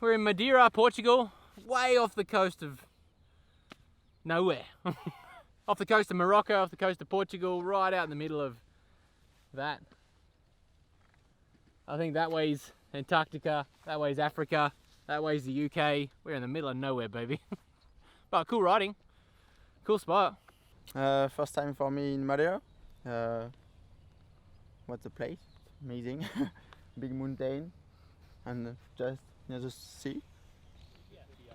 We're in Madeira, Portugal, way off the coast of nowhere. Off the coast of Morocco, off the coast of Portugal, right out in the middle of that. I think that way's Antarctica, that way's Africa, that way's the UK. We're in the middle of nowhere, baby. But cool riding, cool spot. First time for me in Madeira. What a place, amazing. Big mountain and just near the sea.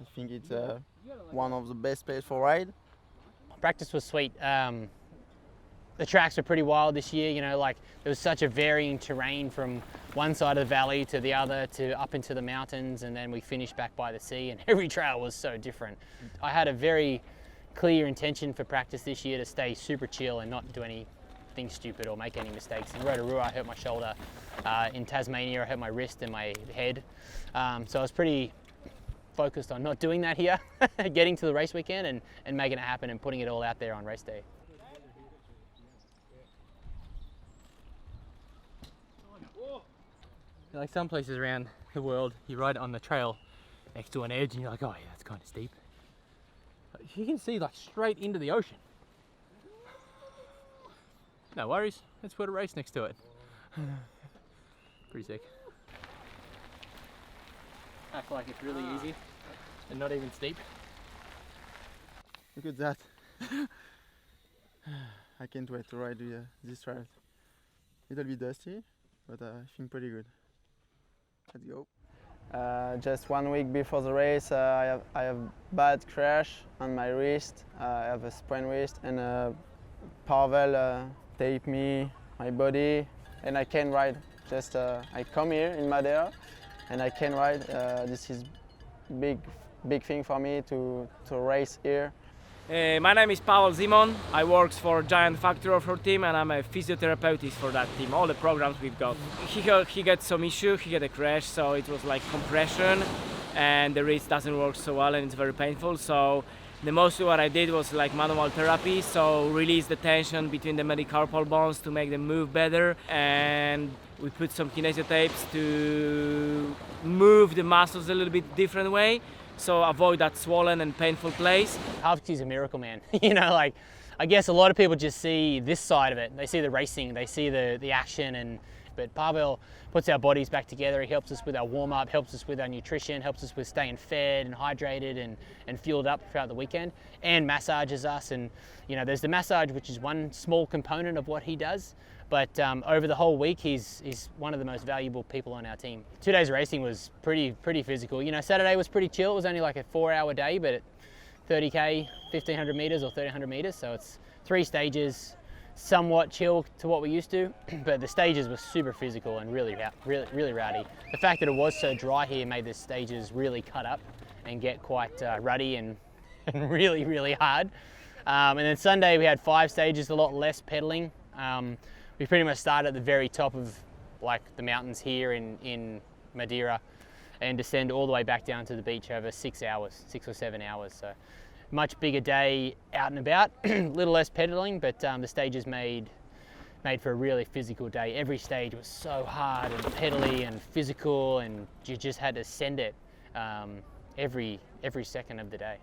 I think it's one of the best places for ride. Practice was sweet. The tracks were pretty wild this year, you know, like there was such a varying terrain from one side of the valley to the other to up into the mountains, and then we finished back by the sea, and every trail was so different. I had a very clear intention for practice this year to stay super chill and not do anything stupid or make any mistakes. In Rotorua, I hurt my shoulder. In Tasmania, I hurt my wrist and my head. So I was pretty focused on not doing that here, getting to the race weekend and making it happen and putting it all out there on race day. Like some places around the world, you ride on the trail next to an edge and you're like, oh yeah, that's kind of steep. But you can see like straight into the ocean. No worries, let's put a race next to it. Pretty sick. Act like it's really easy and not even steep. Look at that. I can't wait to ride this trail. It'll be dusty, but I think pretty good. Let's go. Just 1 week before the race, I have bad crash on my wrist. I have a sprained wrist, and Pavel taped me, my body, and I can ride. Just I come here in Madeira, and I can ride. This is big thing for me to race here. My name is Pavel Zimon. I work for Giant Factory Off-Road team, and I'm a physiotherapist for that team. All the programs we've got. He got some issue. He had a crash, so it was like compression, and the wrist doesn't work so well, and it's very painful. So the most what I did was like manual therapy. So release the tension between the metacarpal bones to make them move better, and we put some kinesio tapes to move the muscles a little bit different way. So avoid that swollen and painful place. Harvey's a miracle, man. You know, like, I guess a lot of people just see this side of it. They see the racing, they see the action, but Pavel puts our bodies back together. He helps us with our warm-up, helps us with our nutrition, helps us with staying fed and hydrated and fueled up throughout the weekend, and massages us. And, you know, there's the massage, which is one small component of what he does. But over the whole week, he's one of the most valuable people on our team. 2 days of racing was pretty physical. You know, Saturday was pretty chill. It was only like a 4-hour day, but 30K, 1,500 meters or 1,300 meters. So it's 3 stages, somewhat chill to what we're used to, but the stages were super physical and really rowdy. The fact that it was so dry here made the stages really cut up and get quite ruddy and really hard. And then Sunday we had 5 stages, a lot less pedaling. We pretty much started at the very top of like the mountains here in Madeira and descend all the way back down to the beach over 6 or 7 hours. So much bigger day out and about, a little less pedaling, but the stages made for a really physical day. Every stage was so hard and pedally and physical, and you just had to send it every second of the day.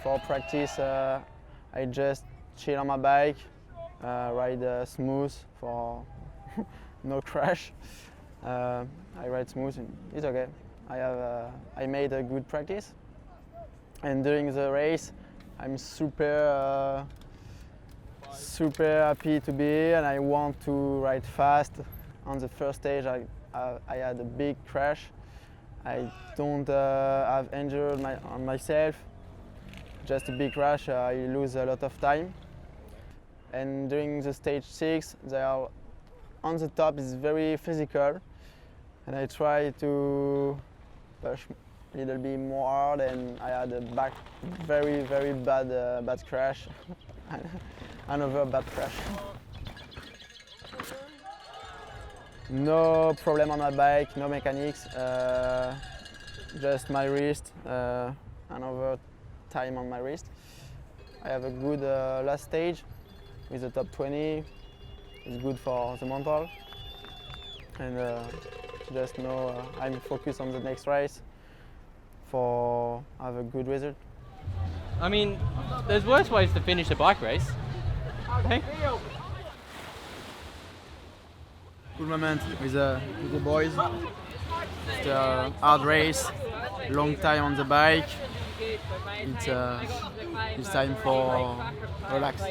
For practice, I just chill on my bike, ride smooth for no crash. I ride smooth and it's okay. I made a good practice, and during the race, I'm super happy to be here, and I want to ride fast. On the first stage, I had a big crash. I don't have injured on myself. Just a big crash, I lose a lot of time. And during the stage 6, they are on the top is very physical, and I try to a little bit more hard, and I had a very bad crash. Another bad crash. No problem on my bike, no mechanics, just my wrist, another time on my wrist. I have a good last stage with the top 20. It's good for the mental, and just know I'm focused on the next race for have a good result. I mean, there's worse ways to finish a bike race. Hey? Good moment with the boys. It's a hard race, long time on the bike. It's time for relax.